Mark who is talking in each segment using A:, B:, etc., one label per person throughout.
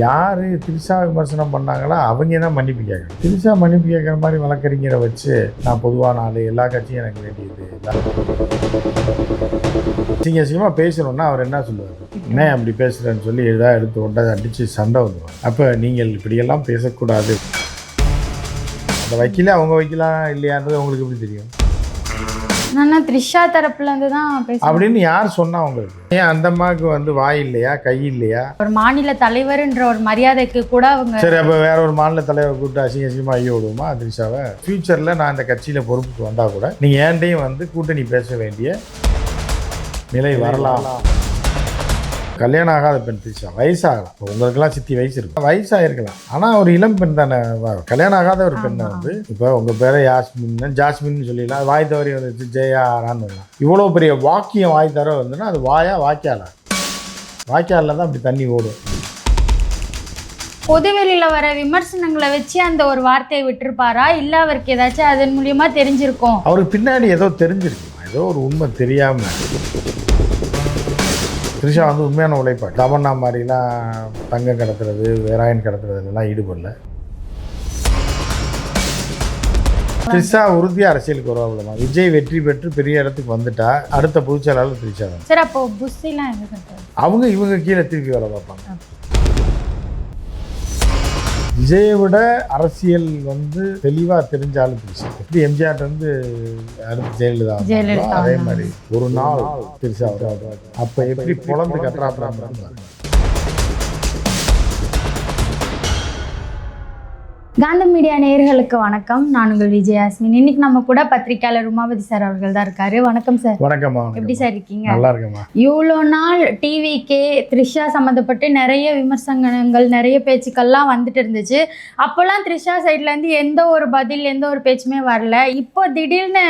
A: யார் திரிஷா விமர்சனம் பண்ணாங்களோ அவங்க தான் மன்னிப்பு கேட்கணும். திரிஷா மன்னிப்பு கேட்குற மாதிரி வழக்கறிஞரை வச்சு நான் பொதுவான ஆள், எல்லா கட்சியும் எனக்கு வேண்டியது, அசிங்கமாக பேசணும்னா அவர் என்ன சொல்லுவார்? என்ன அப்படி பேசுகிறேன்னு சொல்லி எதாவது எடுத்து கொண்டாந்து அடித்து சண்டை வந்துடுவார். அப்போ நீங்கள் இப்படியெல்லாம் பேசக்கூடாது. அந்த வக்கீலே அவங்க வக்கீலாம் இல்லையான்றது உங்களுக்கு எப்படி தெரியும்?
B: நான் த்ரிஷா தரப்புலேருந்து தான் பேசுகிறேன்
A: அப்படின்னு யார் சொன்னா உங்களுக்கு? ஏன் அந்த அம்மாவுக்கு வந்து வாய் இல்லையா, கை இல்லையா?
B: ஒரு மாநில தலைவர்ன்ற ஒரு மரியாதைக்கு கூட அவங்க
A: சரி, அப்போ வேற ஒரு மாநில தலைவர் கூப்பிட்டு அசிங்கமாக ஐயோ விடுவோமா த்ரிஷாவை? ஃபியூச்சரில் நான் இந்த கட்சியில் பொறுப்புக்கு வந்தால் கூட நீங்கள் ஏன்டையும் வந்து கூட்டணி பேச வேண்டிய நிலை வரலாம். கல்யாணம் ஆகாத பெண் த்ரிஷா, வயசாகலாம். இப்போ உங்களுக்கெல்லாம் சித்தி வயசு இருக்கும், வயசாகிருக்கலாம். ஆனால் ஒரு இளம் பெண் தானே. கல்யாணம் ஆகாத ஒரு பெண்ணை வந்து இப்போ உங்கள் பேரை ஜாஸ்மின்னு சொல்லிடலாம். வாய் தவறி வந்துச்சு ஜெயாரான்னு வரலாம். இவ்வளோ பெரிய வாக்கியம் வாய் தவற வந்துன்னா அது வாயா வாய்க்காலில் தான் அப்படி தண்ணி ஓடும்.
B: பொதுவெளியில் வர விமர்சனங்களை வச்சு அந்த ஒரு வார்த்தையை விட்டுருப்பாரா, இல்லை அவருக்கு ஏதாச்சும் அதன் மூலியமா தெரிஞ்சிருக்கும்?
A: அவருக்கு பின்னாடி ஏதோ தெரிஞ்சிருக்கு, ஏதோ ஒரு உண்மை தெரியாமல். த்ரிஷா வந்து உண்மையான உழைப்பாடு. தமன்னா மாதிரிலாம் தங்கம் கடத்துறது, ஹெராயின் கடத்துறதுலாம் ஈடுபடல. த்ரிஷா உறுதியாக அரசியலுக்கு வருவாங்க. விஜய் வெற்றி பெற்று பெரிய இடத்துக்கு வந்துட்டா அடுத்த பொதுச்செயலாளர் த்ரிஷா தான்.
B: சரி, அப்போ புஸ்ஸிலாம் எங்க
A: இவங்க கீழே திருப்பி வேலை பார்ப்பாங்க. விஜயை விட அரசியல் வந்து தெளிவாக தெரிஞ்சாலும் த்ரிஷா. எப்படி எம்ஜிஆர் வந்து அடுத்து ஜெயலலிதா, அதே மாதிரி ஒரு நாள் த்ரிஷா அப்போ எப்படி பொழந்து கட்டுறாங்க.
B: காந்தம் மீடியா நேயர்களுக்கு வணக்கம். நான் உங்கள் விஜயாஸ்மின். இன்னைக்கு நம்ம கூட பத்திரிகையாளர் உமாபதி சார் அவர்கள் தான் இருக்காரு. வணக்கம் சார்.
A: வணக்கம்மா.
B: எப்படி சார் இருக்கீங்க?
A: நல்லா இருக்கேம்மா.
B: இவ்வளோ நாள் டிவிக்கே த்ரிஷா சம்மந்தப்பட்டு நிறைய விமர்சனங்கள், நிறைய பேச்சுக்கள்லாம் வந்துட்டு இருந்துச்சு. அப்போல்லாம் த்ரிஷா சைட்லேருந்து எந்த ஒரு பதில், எந்த ஒரு பேச்சுமே வரல. இப்போ திடீர்னு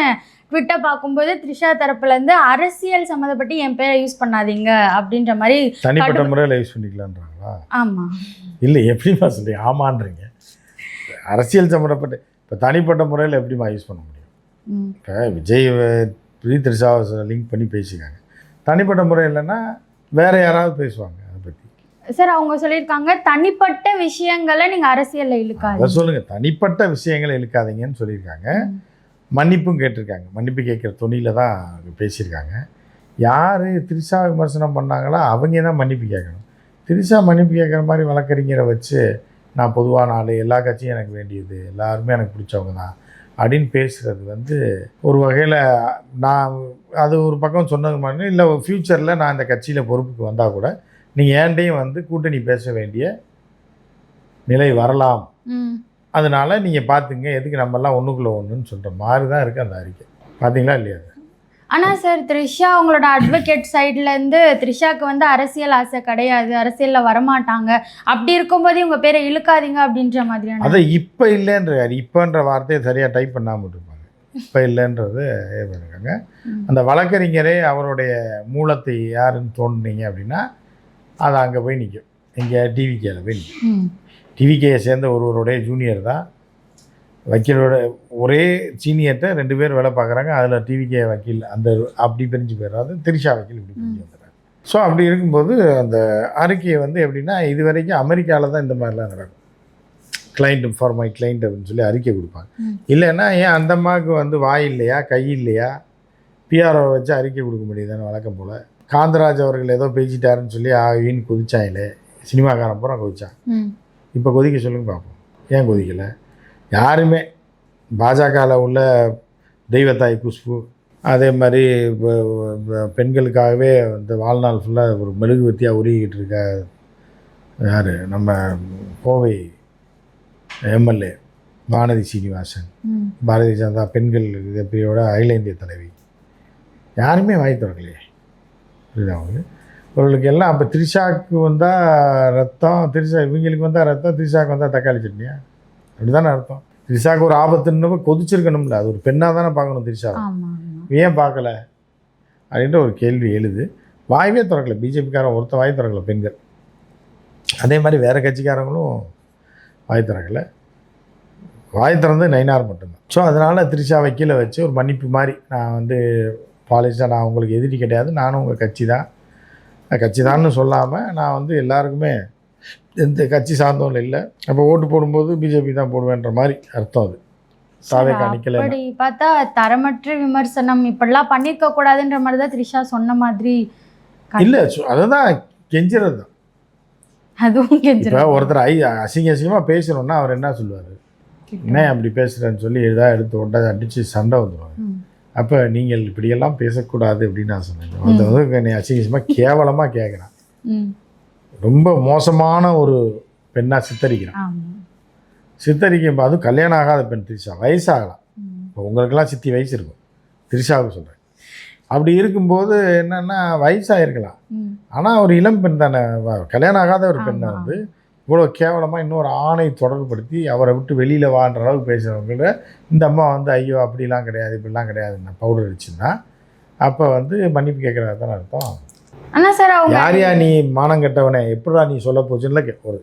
B: ட்விட்டர் பார்க்கும்போது த்ரிஷா தரப்புலேருந்து அரசியல் சம்மந்தப்பட்டு என் பேரை யூஸ் பண்ணாதீங்க அப்படின்ற மாதிரி
A: தனிப்பட்ட முறையில் யூஸ் பண்ணிக்கலான்றாங்களா?
B: ஆமாம்.
A: இல்லை, எப்படிமா சொல்றீங்க? ஆமான்றீங்க. அரசியல் சம்மந்தப்பட்டு இப்போ தனிப்பட்ட முறையில் எப்படிமா யூஸ் பண்ண முடியும்? இப்போ விஜய் த்ரிஷாவை லிங்க் பண்ணி பேசிக்காங்க. தனிப்பட்ட முறை இல்லைன்னா வேறு யாராவது பேசுவாங்க அதை பற்றி.
B: சார், அவங்க சொல்லியிருக்காங்க தனிப்பட்ட விஷயங்களை நீங்கள் அரசியலில் இழுக்காது.
A: அதை சொல்லுங்கள், தனிப்பட்ட விஷயங்களை இழுக்காதீங்கன்னு சொல்லியிருக்காங்க. மன்னிப்பும் கேட்டிருக்காங்க. மன்னிப்பு கேட்குற துணியில் தான் பேசியிருக்காங்க. யார் த்ரிஷா விமர்சனம் பண்ணாங்களோ அவங்க தான் மன்னிப்பு கேட்கணும். த்ரிஷா மன்னிப்பு கேட்குற மாதிரி வழக்கறிஞரை வச்சு நான் பொதுவான ஆள், எல்லா கட்சியும் எனக்கு வேண்டியது, எல்லாருமே எனக்கு பிடிச்சவங்க தான் அப்படின்னு பேசுகிறது வந்து ஒரு வகையில் நான் அது ஒரு பக்கம் சொன்னது மாதிரி இல்லை. ஃப்யூச்சரில் நான் இந்த கட்சியில் பொறுப்புக்கு வந்தால் கூட நீங்கள் ஏன்டையும் வந்து கூட்டணி பேச வேண்டிய நிலை வரலாம். அதனால் நீங்கள் பார்த்துங்க, எதுக்கு நம்மெல்லாம் ஒன்றுக்குள்ளே ஒன்றுன்னு சொல்கிற மாதிரி தான் இருக்குது அந்த அறிக்கை. பார்த்தீங்களா இல்லையா?
B: ஆனால் சார், த்ரிஷா அவங்களோட அட்வொகேட் சைட்லேருந்து த்ரிஷாவுக்கு வந்து அரசியல் ஆசை கிடையாது, அரசியலில் வரமாட்டாங்க, அப்படி இருக்கும்போது இவங்க பேரை இழுக்காதீங்க அப்படின்ற மாதிரியான.
A: அதை இப்போ இல்லைன்றாரு. இப்போன்ற வார்த்தையை சரியாக டைப் பண்ணாமல் இருப்பாங்க. இப்போ இல்லைன்றது இருக்காங்க. அந்த வழக்கறிஞரே அவருடைய மூலத்தை யாருன்னு தோணுனீங்க அப்படின்னா அது அங்கே போய் நிற்கும். இங்கே டிவிகேல போய் நிற்கும். டிவிகேயை சேர்ந்த ஒருவருடைய ஜூனியர் தான் வக்கீலோட. ஒரே சீனியர்கிட்ட 2 பேர் வேலை பார்க்குறாங்க. அதில் டிவிகே வக்கீல் அந்த அப்படி பிரிஞ்சு போயிடுறாரு, த்ரிஷா வக்கீல் இப்படி பிரிஞ்சு வந்துடுறாரு. ஸோ அப்படி இருக்கும்போது அந்த அறிக்கையை வந்து எப்படின்னா, இது வரைக்கும் அமெரிக்காவில் தான் இந்த மாதிரிலாம் நடக்கும். கிளைண்ட் ஃபார் மை கிளைண்ட் அப்படின்னு சொல்லி அறிக்கை கொடுப்பாங்க. இல்லைன்னா ஏன் அந்த அம்மாவுக்கு வந்து வாய் இல்லையா, கை இல்லையா, பிஆர்ஓ வச்சு அறிக்கை கொடுக்க முடியுதான்னு வழக்கம் போல். காந்தராஜ் அவர்கள் ஏதோ பேசிட்டாருன்னு சொல்லி ஆவின்னு கொதிச்சாங்களே, சினிமாக்காரன் பூரா கொதிச்சான். இப்போ கொதிக்க சொல்லுங்க பார்ப்போம். ஏன் கொதிக்கலை? யாருமே பாஜகவில் உள்ள தெய்வத்தாய் குஷ்பு, அதே மாதிரி பெண்களுக்காகவே இந்த வாழ்நாள் ஃபுல்லாக ஒரு மெழுகுவர்த்தியாக உருகிக்கிட்டு இருக்க யார், நம்ம கோவை எம்எல்ஏ வானதி சீனிவாசன், பாரதிய ஜனதா பெண்கள் பிரிவோட அகில இந்திய தலைவி, யாருமே வாய் திறக்கலையே. அவர்களுக்கு எல்லாம் அப்போ த்ரிஷாவுக்கு வந்தால் ரத்தம், இவங்களுக்கு வந்தால் ரத்தம், த்ரிஷாவுக்கு வந்தால் தக்காளி சட்னியா? அப்படி தானே அர்த்தம். த்ரிஷாவுக்கு ஒரு ஆபத்துன்னு கொதிச்சிருக்கணும்ல. அது ஒரு பெண்ணாக தானே பார்க்கணும். த்ரிஷா ஏன் பார்க்கல அப்படின்ற ஒரு கேள்வி எழுது. வாயவே திறக்கலை. பிஜேபிக்காரன் ஒருத்த வாய் திறக்கலை பெண்கள். அதே மாதிரி வேறு கட்சிக்காரங்களும் வாய் திறக்கலை. வாய் திறந்து நயினார் மட்டும்தான். ஸோ அதனால் த்ரிஷா வக்கீலை வச்சு ஒரு மன்னிப்பு மாதிரி, நான் வந்து பாலிஷாக நான் உங்களுக்கு எதிரி கிடையாது, நானும் உங்கள் கட்சி தான்னு சொல்லாமல் நான் வந்து எல்லாருக்குமே எந்த கட்சி சார்ந்தவங்க இல்லை. அப்போ ஓட்டு போடும்போது பிஜேபி தான் போடுவேன்ற மாதிரி அர்த்தம். அது தாவேக்கா நிக்கல.
B: அப்படி பார்த்தா தரமற்ற விமர்சனம் இப்படிலாம் பண்ணிருக்க கூடாதுன்ற மாதிரி தான் த்ரிஷா சொன்ன மாதிரி
A: இல்லை, அதுதான் கெஞ்சுறது தான்.
B: அதுவும்
A: இப்போ ஒருத்தர் அசிங்கமாக பேசணும்னா அவர் என்ன சொல்லுவார், என்ன அப்படி பேசுகிறேன்னு சொல்லி எதாவது எடுத்து ஒன்றை அடித்து சண்டை வந்துடுவாங்க. அப்போ நீங்கள் இப்படியெல்லாம் பேசக்கூடாது அப்படின்னு நான் சொன்னேன். அந்த வந்து என்னை அசிங்கமாக கேவலமாக கேட்குறான், ரொம்ப மோசமான ஒரு பெண்ணாக சித்தரிக்கும். அதுவும் கல்யாணம் ஆகாத பெண் த்ரிஷா, வயசாகலாம். இப்போ உங்களுக்கெல்லாம் சித்தி வயசு இருக்கும், த்ரிஷாவுக்கு சொல்கிறேன். அப்படி இருக்கும்போது என்னென்னா வயசாகிருக்கலாம், ஆனால் ஒரு இளம் பெண் தானே, கல்யாணம் ஆகாத ஒரு பெண்ணை வந்து இவ்வளோ கேவலமாக இன்னொரு ஆணை தொடர்புபடுத்தி அவரை விட்டு வெளியில் வான்ற அளவுக்கு பேசுகிறவங்கள இந்த அம்மா வந்து ஐயோ அப்படிலாம் கிடையாது இப்படிலாம் கிடையாதுன்னா பவுடர் அடிச்சுன்னா அப்போ வந்து மன்னிப்பு கேட்குறது தானே அர்த்தம்.
B: ஆனால் சார்
A: யாரையா நீ மானம் கெட்டவனே எப்படா நீ சொல்ல போச்சுன்னா ஒரு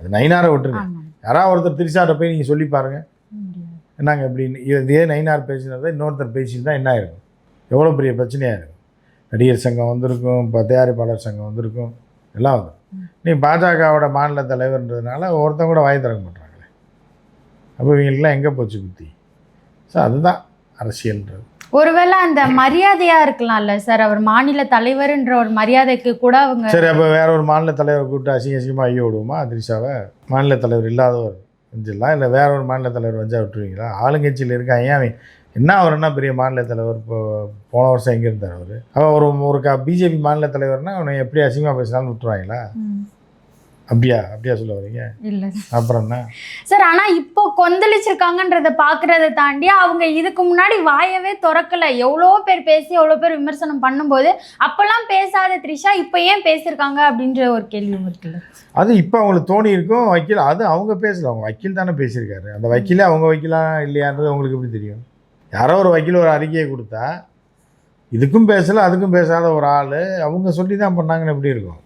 A: அது நைனாரை விட்டுருங்க. யாராவது ஒருத்தர் த்ரிஷாட்ட போய் நீங்கள் சொல்லி பாருங்கள் என்னங்க இப்படின்னு. இதே நைனார் பேசினதை இன்னொருத்தர் பேசியிருந்தால் என்ன ஆயிருக்கும், எவ்வளோ பெரிய பிரச்சனையாக இருக்கும். நடிகர் சங்கம் வந்திருக்கும், இப்போ தயாரிப்பாளர் சங்கம் வந்திருக்கும், எல்லாம் வந்துடும். நீ பாஜகவோட மாநில தலைவர்ன்றதுனால ஒருத்தன் கூட வாய் திறக்க மாட்டாங்களே. அப்போ இவங்களுக்குலாம் எங்கே போச்சு புத்தி? ஸோ அதுதான் அரசியல்ன்றது.
B: ஒருவேளை அந்த மரியாதையாக இருக்கலாம்ல சார், அவர் மாநில தலைவர்ன்ற ஒரு மரியாதைக்கு கூட அவங்க. சரி,
A: அப்போ வேற ஒரு மாநில தலைவரை கூப்பிட்டு அசிங்கமாக ஐயோ விடுவோமா த்ரிஷாவை? மாநில தலைவர் இல்லாதவர் வஞ்சிடலாம், இல்லை வேற ஒரு மாநில தலைவர் வஞ்சா விட்டுருவீங்களா? ஆளுங்கட்சியில் இருக்காங்க, அவன் என்ன அவர் என்ன பெரிய மாநில தலைவர்? இப்போ போன வருஷம் எங்கே இருந்தார் அவர்? அவன் ஒரு பிஜேபி மாநில தலைவர்னா அவனை எப்படி அசிங்கமாக பேசினாலும் விட்டுருவாங்களா? அப்படியா சொல்ல வரீங்க? இல்லை அப்புறம் என்ன
B: சார். ஆனால் இப்போ கொந்தளிச்சிருக்காங்கன்றதை பார்க்குறத தாண்டி அவங்க இதுக்கு முன்னாடி வாயவே திறக்கலை. எவ்வளோ பேர் பேசி எவ்வளோ பேர் விமர்சனம் பண்ணும்போது அப்போல்லாம் பேசாத த்ரிஷா இப்போ ஏன் பேசியிருக்காங்க அப்படின்ற ஒரு கேள்வி இருக்குல்ல.
A: அது இப்போ அவங்களுக்கு தோணி இருக்கும். வக்கீல் அது அவங்க பேசல, அவங்க வக்கீல் தானே பேசியிருக்காரு. அந்த வக்கீலே அவங்க வக்கீலா இல்லையான்றது உங்களுக்கு எப்படி தெரியும்? யாரோ ஒரு வக்கீல் ஒரு அறிக்கையை கொடுத்தா இதுக்கும் பேசலை அதுக்கும் பேசாத ஒரு ஆள் அவங்க சொல்லி தான் பண்ணாங்கன்னு எப்படி இருக்கும்?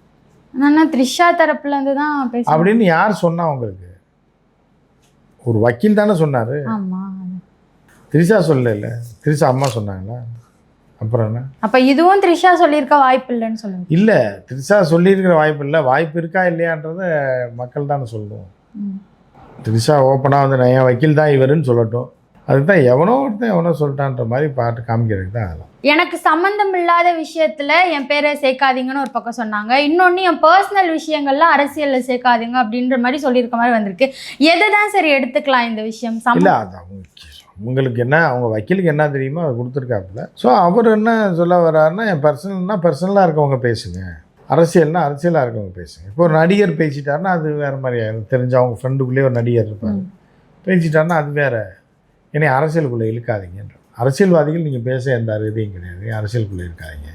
B: ஆனால் த்ரிஷா தரப்புலேருந்து தான் பேச
A: அப்படின்னு யார் சொன்னா? உங்களுக்கு ஒரு வக்கீல் தானே சொன்னார். த்ரிஷா சொல்லல, த்ரிஷா அம்மா சொன்னாங்களா? அப்புறம் என்ன?
B: அப்போ இதுவும் த்ரிஷா சொல்லியிருக்க வாய்ப்பு இல்லைன்னு சொல்லுங்க.
A: இல்லை, த்ரிஷா சொல்லியிருக்கிற வாய்ப்பு இல்லை. வாய்ப்பு இருக்கா இல்லையான்றத மக்கள் தானே சொல்லுவோம். த்ரிஷா ஓப்பனாக வந்து நான் என் வக்கீல் தான் இவருன்னு சொல்லட்டும். அதுதான் எவனோ ஒருத்தன் எவனோ சொல்லிட்டான்ற மாதிரி பாட்டு காமிக்கிறதுக்கு தான் அதெல்லாம்.
B: எனக்கு சம்மந்தம் இல்லாத விஷயத்தில் என் பேரை சேர்க்காதீங்கன்னு ஒரு பக்கம் சொன்னாங்க. இன்னொன்று என் பர்சனல் விஷயங்கள்லாம் அரசியலில் சேர்க்காதீங்க அப்படின்ற மாதிரி சொல்லியிருக்க மாதிரி வந்திருக்கு. எதை தான் சரி எடுத்துக்கலாம் இந்த விஷயம்?
A: இல்லை, அது அவங்களுக்கு என்ன, அவங்க வக்கீலுக்கு என்ன தெரியுமோ அதை கொடுத்துருக்காப்புல. ஸோ அவர் என்ன சொல்ல வர்றாருன்னா, என் பர்சனலாக இருக்கவங்க பேசுங்க, அரசியல்னா அரசியலாக இருக்கவங்க பேசுங்க. இப்போ ஒரு நடிகர் பேசிட்டாருன்னா அது வேறு மாதிரி ஆயிடும். தெரிஞ்ச அவங்க ஃப்ரெண்டுக்குள்ளேயே ஒரு நடிகர் இருப்பார், பேசிட்டாருன்னா அது வேறு. ஏன்னா அரசியலுக்குள்ளே இழுக்காதீங்கன்ற, அரசியல்வாதிகள் நீங்கள் பேச எந்த அருகதையும் கிடையாது, அரசியலுக்குள்ளே இருக்காதீங்க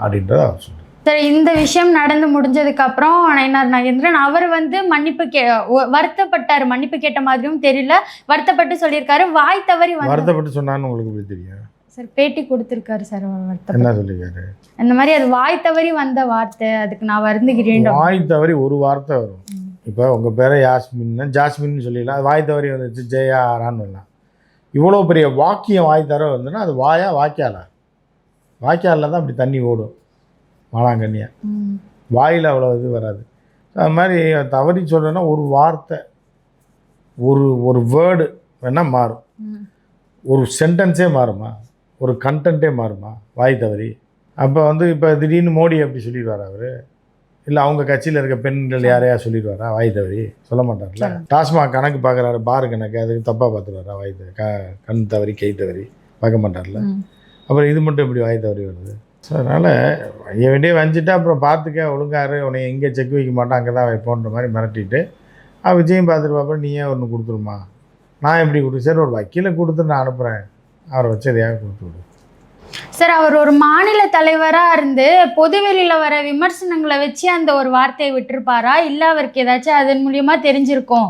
A: அப்படின்றத அவர் சொல்கிறார்.
B: சரி, இந்த விஷயம் நடந்து முடிஞ்சதுக்கப்புறம் நயினார் நாகேந்திரன் அவர் வந்து மன்னிப்பு வருத்தப்பட்டார். மன்னிப்பு கேட்ட மாதிரியும் தெரியல, வருத்தப்பட்டு சொல்லியிருக்காரு. வாய் தவறி
A: வருத்தப்பட்டு சொன்னான்னு உங்களுக்கு எப்படி தெரியும்
B: சார்? பேட்டி கொடுத்துருக்காரு சார்.
A: என்ன சொல்லியிருக்காரு?
B: அந்த மாதிரி அது வாய் தவறி வந்த வார்த்தை, அதுக்கு நான் வருந்துகிறேன்.
A: வாய் தவறி ஒரு வார்த்தை வரும். இப்போ உங்கள் பேரை ஜாஸ்மின்னு சொல்லிடலாம், வாய் தவறி வந்துச்சு ஜெயாரான்னு வரலாம். இவ்வளோ பெரிய வாக்கியம் வாய் தர வந்துன்னா அது வாயா வாய்க்காலில் தான் அப்படி தண்ணி ஓடும் மாலாங்கண்ணியாக, வாயில் அவ்வளோ இது வராது. அது மாதிரி தவறி சொல்கிறேன்னா ஒரு வார்த்தை ஒரு வேர்டு வேணால் மாறும், ஒரு சென்டென்ஸே மாறுமா, ஒரு கண்டென்ட்டே மாறுமா வாய் தவறி? அப்போ வந்து இப்போ திடீர்னு மோடி அப்படி சொல்லிடுவார் அவர், இல்லை அவங்க கட்சியில் இருக்க பெண்கள் யாரையா சொல்லிடுவாரா வாய் தவறி? சொல்ல மாட்டார்ல. டாஸ்மாக் கணக்கு பார்க்குறாரு, பாரு கணக்கு, அதுக்கு தப்பாக பார்த்துருவாரா வாய் கண் தவறி கை தவறி பார்க்க மாட்டார்ல. அப்புறம் இது மட்டும் எப்படி வாய் தவறி வருது? ஸோ அதனால் வைய வேண்டிய வஞ்சிட்டா அப்புறம் பார்த்துக்க ஒழுங்காரு, உன்னை எங்கே செக் வைக்க மாட்டான் அங்கே தான் வைப்போன்ற மாதிரி மிரட்டிட்டு விஜயம் பார்த்துட்டு பார்ப்பேன் நீ ஏன் ஒன்று கொடுத்துருமா, நான் எப்படி கொடுத்து? சரி, ஒரு வக்கீலை கொடுத்து நான் அனுப்புகிறேன், அவரை வச்சு எதையாக கொடுத்து விடு.
B: சார், அவர் ஒரு மாநில தலைவராக இருந்து பொதுவெளியில் வர விமர்சனங்களை வச்சு அந்த ஒரு வார்த்தையை விட்டுருப்பாரா, இல்லை அவருக்கு ஏதாச்சும் அதன் மூலியமாக தெரிஞ்சிருக்கும்,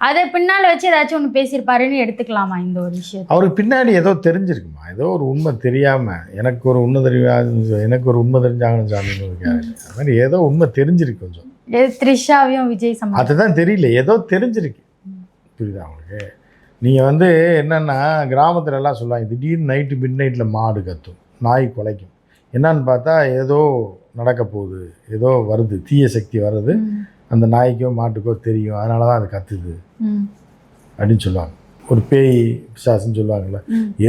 B: அதை பின்னால் வச்சு ஏதாச்சும் ஒன்று பேசியிருப்பாருன்னு எடுத்துக்கலாமா இந்த ஒரு விஷயம்?
A: அவருக்கு பின்னாடி ஏதோ தெரிஞ்சிருக்குமா, ஏதோ ஒரு உண்மை தெரியாமல் எனக்கு ஒரு உண்மை தெரிஞ்சாங்கன்னு சாமின்னு இருக்காரு. அது மாதிரி ஏதோ உண்மை தெரிஞ்சிருக்கு கொஞ்சம்.
B: த்ரிஷாவையும் விஜய் சம்பந்தம்
A: அதுதான் தெரியல, ஏதோ தெரிஞ்சிருக்கு. புரியுதா அவங்களுக்கு? நீங்கள் வந்து என்னென்னா கிராமத்துலலாம் சொல்லுவாங்க, திடீர்னு நைட்டு மிட் நைட்டில் மாடு கத்தும், நாய் குலைக்கும், என்னன்னு பார்த்தா ஏதோ நடக்க போகுது, ஏதோ வருது, தீய சக்தி வருது, அந்த நாய்க்கோ மாட்டுக்கோ தெரியும், அதனால தான் அது கத்துது
B: ம்.
A: அப்படின்னு சொல்லுவாங்க. ஒரு பேய் பிசாசுன்னு சொல்லுவாங்கள்ல,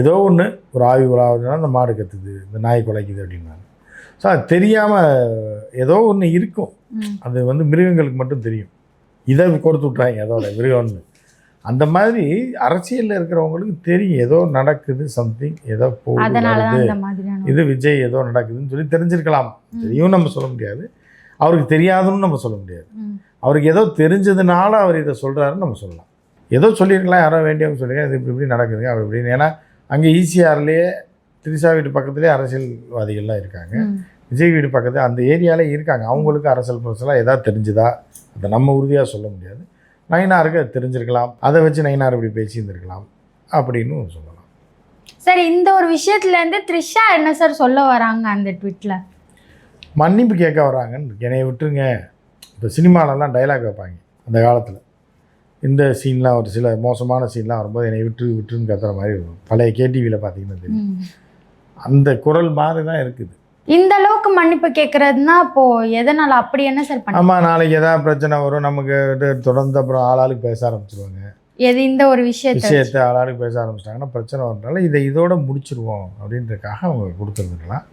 A: ஏதோ ஒன்று ஒரு ஆய்வு உலாவுதுன்னா அந்த மாடு கத்துது, இந்த நாய் குலைக்குது அப்படின்னாங்க. ஸோ அது தெரியாமல் ஏதோ ஒன்று இருக்கும், அது வந்து மிருகங்களுக்கு மட்டும் தெரியும். இதை கொடுத்து விட்றாங்க அதோட மிருகம்னு. அந்த மாதிரி அரசியலில் இருக்கிறவங்களுக்கு தெரியும் ஏதோ நடக்குது, சம்திங் ஏதோ போகுது, இது விஜய் ஏதோ நடக்குதுன்னு சொல்லி தெரிஞ்சிருக்கலாம். தெரியும் நம்ம சொல்ல முடியாது, அவருக்கு தெரியாதுன்னு நம்ம சொல்ல முடியாது. அவருக்கு ஏதோ தெரிஞ்சதுனால அவர் இதை சொல்கிறாருன்னு நம்ம சொல்லலாம். ஏதோ சொல்லியிருக்கலாம், யாரோ வேண்டியவங்க சொல்லியிருக்காங்க, இது இப்படி நடக்குதுங்க அப்படி இப்படின்னு. ஏன்னா அங்கே ஈசிஆர்லேயே திரிஷா வீட்டு பக்கத்துலேயே அரசியல்வாதிகள்லாம் இருக்காங்க, விஜய் வீடு பக்கத்தில் அந்த ஏரியாவிலே இருக்காங்க. அவங்களுக்கு அரசியல் பிரச்சனை ஏதாவது தெரிஞ்சுதா அதை நம்ம உறுதியாக சொல்ல முடியாது. நயினாருக்கு அது தெரிஞ்சிருக்கலாம், அதை வச்சு நயினார் இப்படி பேசியிருந்துருக்கலாம் அப்படின்னு சொல்லலாம்.
B: சார் இந்த ஒரு விஷயத்துலேருந்து த்ரிஷா என்ன சார் சொல்ல வராங்க அந்த ட்விட்டில்?
A: மன்னிப்பு கேட்க வராங்கன்னு, என்னைய விட்டுருங்க. இப்போ சினிமாலெல்லாம் டைலாக் வைப்பாங்க அந்த காலத்தில், இந்த சீன்லாம் ஒரு சில மோசமான சீன்லாம் வரும்போது என்னை விட்டுருன்னு கத்துற மாதிரி இருக்கும். பழைய கேடிவியில் பார்த்தீங்கன்னா தெரியும், அந்த குரல் மாதிரி தான் இருக்குது.
B: இந்த அளவுக்கு மன்னிப்பு கேட்குறதுனா அப்போது எதனால், அப்படி என்ன சார் பண்ண?
A: ஆமாம், நாளைக்கு எதாவது பிரச்சனை வரும் நமக்கு தொடர்ந்து, அப்புறம் ஆளாளுக்கு பேச ஆரம்பிச்சிருவாங்க.
B: எது இந்த ஒரு விஷயத்தை
A: ஆளாளுக்கு பேச ஆரம்பிச்சிட்டாங்கன்னா பிரச்சனை வரனால இதோட முடிச்சிருவோம் அப்படின்றதுக்காக அவங்க கொடுத்துருந்துக்கலாம்.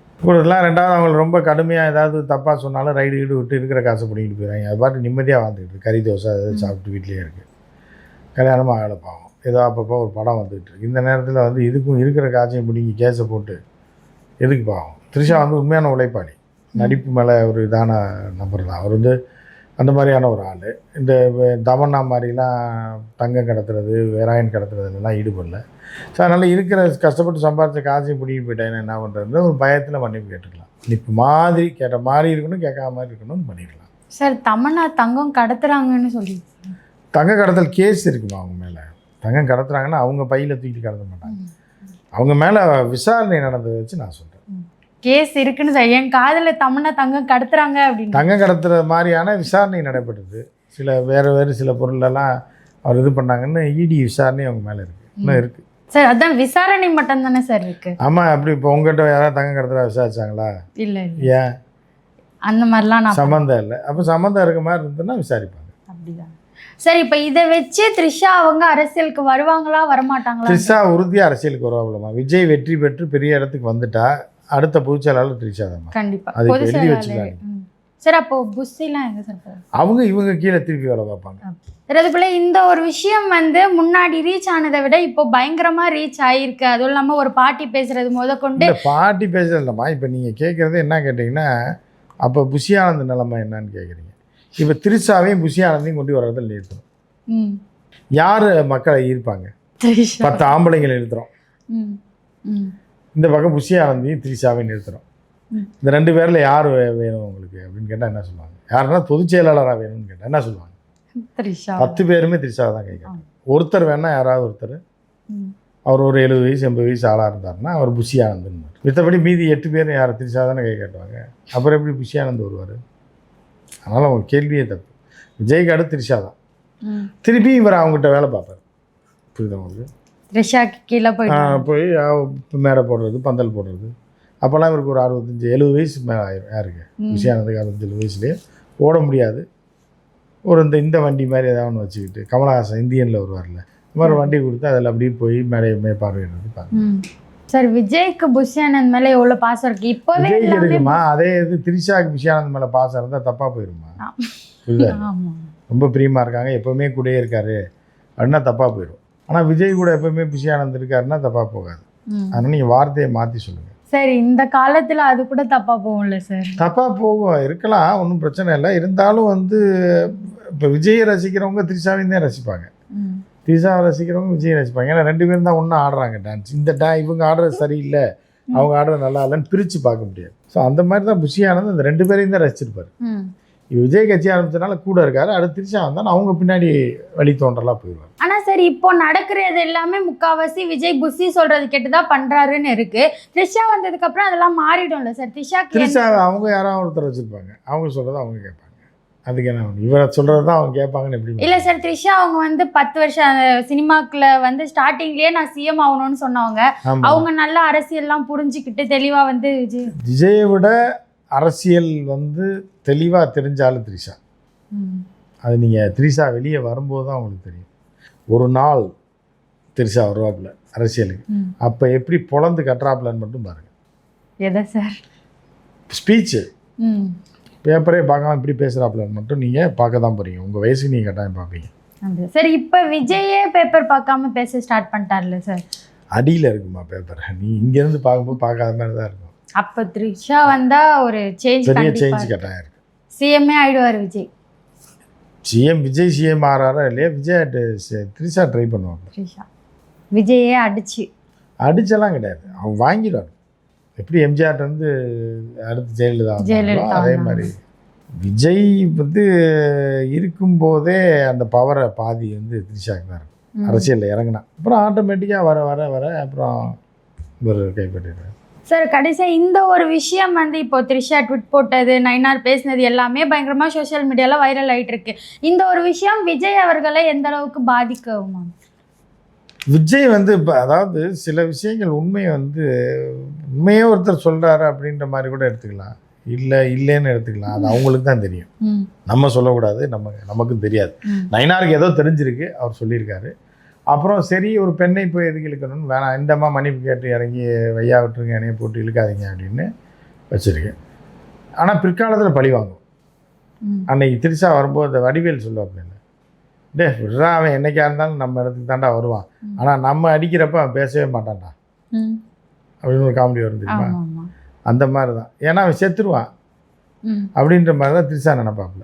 A: ரெண்டாவது அவங்க ரொம்ப கடுமையாக ஏதாவது தப்பாக சொன்னாலும் ரைடு வீடு விட்டு இருக்கிற காசை பிடிக்கிட்டு போயிடுறாங்க. அது பாட்டு நிம்மதியாக வாழ்ந்துக்கிட்டு கறி தோசை ஏதாவது சாப்பிட்டு வீட்லேயே இருக்குது. கல்யாணமாக ஆகலை பாவம், ஏதோ அப்பப்போ ஒரு படம் வந்துக்கிட்டு இருக்கு. இந்த நேரத்தில் வந்து இதுக்கும் இருக்கிற காசையும் பிடிங்கி கேஸை போட்டு எதுக்கு பாவம்? த்ரிஷா வந்து உண்மையான உழைப்பாளி, நடிப்பு மேலே ஒரு இதான நபர் தான். அவர் வந்து அந்த மாதிரியான ஒரு ஆள். இந்த தமன்னா மாதிரிலாம் தங்கம் கடத்துறது, வேராயன் கடத்துறதுலாம் ஈடுபடல. ஸோ அதனால் இருக்கிற கஷ்டப்பட்டு சம்பாதிச்ச காசையும் பிடிக்கிட்டு போயிட்டேன், என்ன பண்ணுறது ஒரு பயத்தில் மன்னிப்பு கேட்டுக்கலாம். இப்போ மாதிரி கேட்ட மாதிரி இருக்கணும், கேட்காம மாதிரி இருக்கணும்னு பண்ணிக்கலாம்.
B: சார் தமன்னா தங்கம் கடத்துறாங்கன்னு சொல்லி
A: தங்க கடத்தல் கேஸ் இருக்குமா அவங்க மேலே? தங்கம் கடத்துறாங்கன்னா அவங்க பையில் தூக்கிட்டு கடத்த மாட்டாங்க, அவங்க மேலே விசாரணை நடந்ததை வச்சு நான் சொல்கிறேன்.
B: கேஸ் இருக்குன்னு சார், என் காதில் தமன்னா தங்கம் கடத்துறாங்க அப்படின்னு.
A: தங்கம் கடத்துற மாதிரியான விசாரணை நடைபெறுது. சில வேறு சில பொருளெல்லாம் அவர் இது பண்ணாங்கன்னு இடி விசாரணை அவங்க மேலே இருக்குது, இன்னும் இருக்குது
B: சார். அதான் விசாரணை மட்டும் தானே சார் இருக்குது.
A: ஆமாம், அப்படி இப்போ உங்கள்கிட்ட யாராவது தங்கம் கடத்துறா விசாரிச்சாங்களா?
B: இல்லை,
A: ஏன்
B: அந்த மாதிரிலாம் நான்
A: சம்மந்தம் இல்லை. அப்போ சம்மந்தம் இருக்க மாதிரி இருந்ததுன்னா விசாரிப்பாங்க.
B: அப்படிதான் சார். இப்போ இதை வச்சு த்ரிஷா அவங்க அரசியலுக்கு வருவாங்களா வரமாட்டாங்களா?
A: த்ரிஷா உறுதியாக அரசியலுக்கு வருவாங்களா? விஜய் வெற்றி பெற்று பெரிய இடத்துக்கு வந்துட்டா அடுத்த பொதுச்செயலாளர் த்ரிஷா தான்
B: கண்டிப்பாக.
A: அது எழுதி வச்சுருக்காங்க
B: சார். அப்போ புஸ்ஸிலாம் எங்கே சார்
A: அவங்க இவங்க கீழே திருப்பி வேலை பார்ப்பாங்க.
B: அதுக்குள்ளே இந்த ஒரு விஷயம் வந்து முன்னாடி ரீச் ஆனதை விட இப்போ பயங்கரமாக ரீச் ஆகிருக்கு. அதுவும் இல்லாமல் ஒரு பாட்டி பேசுறது முதற்கொண்டு.
A: பாட்டி பேசுறது இல்லைம்மா, இப்போ நீங்கள் கேட்குறது என்ன கேட்டிங்கன்னா, அப்போ புஷி ஆனந்த் நிலைமை என்னன்னு கேட்குறீங்க. இப்போ த்ரிஷாவையும் புஷி ஆனந்தையும் கொண்டு வர்றதில் நிறுத்தணும். யார் மக்களை ஈர்ப்பாங்க? 10 ஆம்பளைங்களை நிறுத்துகிறோம், இந்த பக்கம் புஷி ஆனந்தையும் த்ரிஷாவையும் நிறுத்துகிறோம். இந்த 2 பேரில் யார் வேணும் உங்களுக்கு அப்படின்னு கேட்டால் என்ன சொல்லுவாங்க? யாருன்னா பொதுச் செயலாளராக வேணும்னு கேட்டால் என்ன சொல்லுவாங்க? 10 பேருமே த்ரிஷாவை தான் கேட்குறாங்க. ஒருத்தர் வேணா, யாராவது ஒருத்தர், அவர் ஒரு 70 வயசு 80 வயசு ஆளாக இருந்தாருன்னா அவர் புஷி ஆனந்த்னு. மித்தபடி மீதி 8 பேர் யார்? த்ரிஷா தானே கை காட்டுவாங்க. அப்புறம் எப்படி புஷி ஆனந்த் வருவார்? அதனால் அவங்க கேள்வியே தப்பு. விஜய்க்கு அடுத்து த்ரிஷா தான். திருப்பி இவர் அவங்ககிட்ட வேலை பார்ப்பார். புரியுது உங்களுக்கு?
B: த்ரிஷாக்கு கீழே
A: போய் மேடை போடுறது, பந்தல் போடுறது. அப்போல்லாம் இவருக்கு ஒரு 65-70 வயசு மேலே ஆயிரும். யாருக்கு? புஷி ஆனந்துக்கு 67 வயசுலேயே ஓட முடியாது. ஒரு இந்த வண்டி மாதிரி ஏதாவது ஒன்று வச்சுக்கிட்டு, கமலஹாசன் இந்தியனில் வருவார்ல, இந்த மாதிரி வண்டி கொடுத்து அதில் அப்படியே போய் மேடையை பார்வையிடுறது பாருங்க.
B: சார் விஜய்க்கு புஷி ஆனந்த் மேலே எவ்வளோ பாசம் இருக்குது இப்போ
A: இருக்குமா? அதே இது த்ரிஷாக்கு புஷி ஆனந்த் மேலே பாசம் இருந்தால் தப்பாக போயிடுமா? புரியுதா? ரொம்ப பிரியமாக இருக்காங்க, எப்போவுமே கூடயே இருக்காரு அப்படின்னா தப்பாக போயிடும். ஆனால் விஜய் கூட எப்போவுமே புஷி ஆனந்த் இருக்காருன்னா தப்பாக போகாது. அதனால் நீங்கள் வார்த்தையை மாற்றி சொல்லுங்கள்.
B: சரி, இந்த காலத்தில் அது கூட தப்பாக போகும்ல சார்? தப்பாக
A: போகும், இருக்கலாம், ஒன்றும் பிரச்சனை இல்லை. இருந்தாலும் வந்து இப்போ விஜயை ரசிக்கிறவங்க த்ரிஷாவையும் தான் ரசிப்பாங்க, த்ரிஷாவை ரசிக்கிறவங்க விஜயை ரசிப்பாங்க. ஏன்னா 2 பேரும் தான் ஒன்றா ஆடுறாங்க டான்ஸ். இந்த இவங்க ஆடுறது சரியில்லை, அவங்க ஆடுறது நல்லா இல்லைன்னு பிரித்து பார்க்க முடியாது. ஸோ அந்த மாதிரி தான் புஷி ஆனந்த் அந்த 2 பேரையும் தான் ரசிச்சிருப்பார். விஜய் கட்சி ஆரம்பிச்சதுனால கூட இருக்காரு, அடுத்து த்ரிஷா வந்தால் அவங்க பின்னாடி வழி தோன்றலாம் போயிடுவார்.
B: ஆனால் சரி, இப்போ நடக்கிறது எல்லாமே முக்கால்வாசி விஜய் புஷி சொல்றது கேட்டுதான் பண்றாருன்னு இருக்கு. த்ரிஷா வந்ததுக்கு அப்புறம் அதெல்லாம் மாறிடும்ல சார்?
A: த்ரிஷா அவங்க யாராவது ஒருத்தர் வச்சிருப்பாங்க, அவங்க சொல்றதை அவங்க கேட்பாங்க. அதுக்கு என்ன, இவரை சொல்றது தான் அவங்க கேட்பாங்கன்னு எப்படி?
B: இல்லை சார், த்ரிஷா அவங்க வந்து 10 வருஷம் சினிமாக்குள்ள வந்து ஸ்டார்டிங்லேயே நான் சிஎம் ஆகணும்னு சொன்னவங்க. அவங்க நல்ல அரசியல்லாம் புரிஞ்சுக்கிட்டு தெளிவாக வந்து விஜயை
A: விட அரசியல் வந்து தெளிவாக தெரிஞ்சாலும் த்ரிஷா அது நீங்கள் த்ரிஷா வெளியே வரும்போது தான் உங்களுக்கு தெரியும். ஒரு நாள் த்ரிஷா வருவாப்புல அரசியலுக்கு, அப்போ எப்படி பொழந்து கட்டுறாப்புலன்னு மட்டும் பாருங்கள்.
B: எதை சார்?
A: ஸ்பீச்சு, பேப்பரே பார்க்காம இப்படி பேசுகிறாப்புலன்னு மட்டும் நீங்கள் பார்க்க தான் போகிறீங்க. உங்கள் வயசுக்கு நீங்கள் கட்டாயம் பார்ப்பீங்க.
B: சார் இப்போ விஜயே பேப்பர் பார்க்காம பேச ஸ்டார்ட் பண்ணிட்டார்ல சார்.
A: அடியில் இருக்குமா பேப்பர்? நீ இங்கேருந்து பார்க்கும்போது பார்க்காத மாதிரி தான் இருக்கும்.
B: அப்போ த்ரிஷா வந்தால் ஒரு
A: பெரிய சேஞ்ச் கட்டாயம் இருக்குது.
B: சிஎம்ஏ ஆகிடுவார் விஜய்.
A: விஜய் சிஎம் ஆறாரா இல்லையா? த்ரிஷா ட்ரை பண்ணுவாங்க.
B: த்ரிஷா விஜயே அடிச்செல்லாம் கிடையாது, அவங்க வாங்கிடுவார். எப்படி எம்ஜிஆர் வந்து அடுத்து ஜெயலலிதா அதே மாதிரி விஜய் வந்து இருக்கும்போதே அந்த பவரை பாதி வந்து த்ரிஷாக்கு தான் இருக்கும். அரசியலில் இறங்கினா அப்புறம் ஆட்டோமேட்டிக்காக வர வர வர அப்புறம் இவர் கைப்பற்றிடுறாரு. சார் கடைசியாக இந்த ஒரு விஷயம் வந்து இப்போ த்ரிஷா ட்விட் போட்டது, நயினார் பேசினது எல்லாமே பயங்கரமாக சோஷியல் மீடியாவில் வைரல் ஆகிட்டு இருக்கு. இந்த ஒரு விஷயம் விஜய் அவர்களை எந்த அளவுக்கு பாதிக்குமா?
A: விஜய் வந்து இப்போ அதாவது சில விஷயங்கள் உண்மையே ஒருத்தர் சொல்கிறாரு அப்படின்ற மாதிரி கூட எடுத்துக்கலாம், இல்லைன்னு எடுத்துக்கலாம். அது அவங்களுக்கு தான் தெரியும், நம்ம சொல்லக்கூடாது, நமக்கும் தெரியாது. நயினாருக்கு ஏதோ தெரிஞ்சிருக்கு, அவர் சொல்லியிருக்காரு. அப்புறம் சரி ஒரு பெண்ணை போய் எதுக்கு இழுக்கணும்னு வேணாம், இந்தம்மா மன்னிப்பு கேட்டு இறங்கி வையா விட்டுருங்க, என்னையை போட்டு இழுக்காதீங்க அப்படின்னு வச்சுருக்கேன். ஆனால் பிற்காலத்தில் பழி வாங்கும். அன்னைக்கு த்ரிஷா வரும்போது அந்த வடிவேல் சொல்லுவாப்புல, விட்றா அவன் என்னைக்கா இருந்தாலும் நம்ம இடத்துக்கு தாண்டா வருவான், ஆனால் நம்ம அடிக்கிறப்ப அவன் பேசவே மாட்டான்டா அப்படின்னு ஒரு காமெடி வரும் தெரியுமா? அந்த மாதிரி தான். ஏன்னா அவன் செத்துருவான் அப்படின்ற மாதிரி தான் த்ரிஷா நினைப்பாப்புல.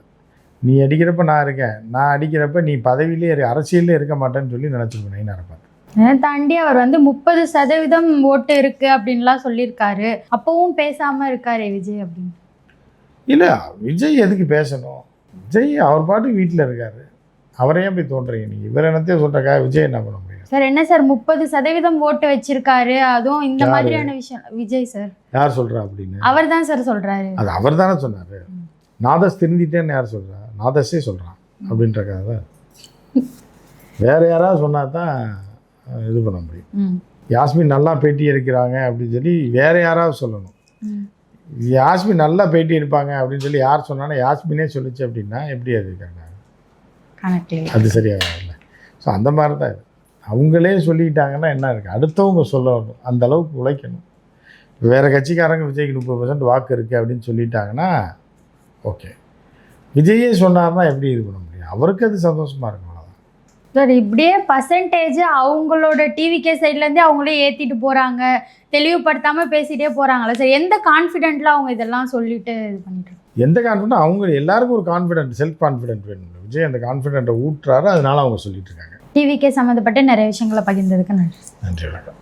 A: நீ அடிக்கிறப்ப நான் இருக்கேன், நான் அடிக்கிறப்ப நீ பதவியிலே அரசியலே இருக்க மாட்டேன்னு சொல்லி நினச்சிருக்கேன் நயினாரை பார்த்து.
B: தாண்டி அவர் வந்து 30% ஓட்டு இருக்கு அப்படின்லாம் சொல்லியிருக்காரு. அப்பவும் பேசாமல் இருக்காரு விஜய் அப்படின்னு.
A: இல்லை, விஜய் எதுக்கு பேசணும்? விஜய் அவர் பாட்டு வீட்டில் இருக்காரு, அவரையும் போய் தோன்றீங்க நீங்கள். இவர் என்னத்தையும் சொல்கிறக்கா விஜய் என்ன பண்ண முடியும்
B: சார்? என்ன சார் 30% ஓட்டு வச்சிருக்காரு, அதுவும் இந்த மாதிரியான விஷயம் விஜய் சார்
A: யார் சொல்கிறா அப்படின்னு?
B: அவர் தான் சார் சொல்கிறாரு.
A: அது அவர் தானே சொன்னார். நாதஸ் திருந்திட்டேன்னு யார் சொல்கிறா? நாதஸே சொல்கிறான் அப்படின்றக்காக தான். வேறு யாராவது சொன்னால் தான் இது பண்ண முடியும். யாஸ்மின் நல்லா பேட்டி எடுக்கிறாங்க அப்படின்னு சொல்லி வேறு யாராவது சொல்லணும். யாஸ்மின் நல்லா பேட்டி எடுப்பாங்க அப்படின்னு சொல்லி யார் சொன்னாலும் யாஸ்மினே சொல்லிச்சு அப்படின்னா எப்படி அது அது சரியாக இல்லை. ஸோ அந்த மாதிரி தான் இது. அவங்களே சொல்லிட்டாங்கன்னா என்ன இருக்குது, அடுத்தவங்க சொல்லணும், அந்த அளவுக்கு உழைக்கணும். வேறு கட்சிக்காரங்க விஜய்க்கு 30% வாக்கு இருக்குது அப்படின்னு சொல்லிட்டாங்கன்னா ஓகே, விஜயே சொன்னார்னா எப்படி இது பண்ண முடியும்? அவருக்கு அது சந்தோஷமாக இருக்கும்.
B: சார் இப்படியே பர்சன்டேஜ் அவங்களோட டிவிகே சைட்லேருந்தே அவங்களே ஏற்றிட்டு போகிறாங்க, தெளிவுபடுத்தாமல் பேசிகிட்டே போகிறாங்களா சார்? எந்த கான்ஃபிடென்ட்டில் அவங்க இதெல்லாம் சொல்லிட்டு இது பண்ணிட்டு?
A: எந்த கான்ஃபிடென்ட்? அவங்க எல்லாருக்கும் ஒரு கான்ஃபிடென்ட், செல்ஃப் கான்ஃபிடென்ட் வேணும். விஜய் அந்த கான்ஃபிடென்ட்டை ஊட்டுறாரு, அதனால அவங்க சொல்லிட்டு இருக்காங்க.
B: டிவிகே சம்மந்தப்பட்ட நிறைய விஷயங்களை பகிர்ந்ததுக்கு நன்றி.
A: நன்றி, வணக்கம்.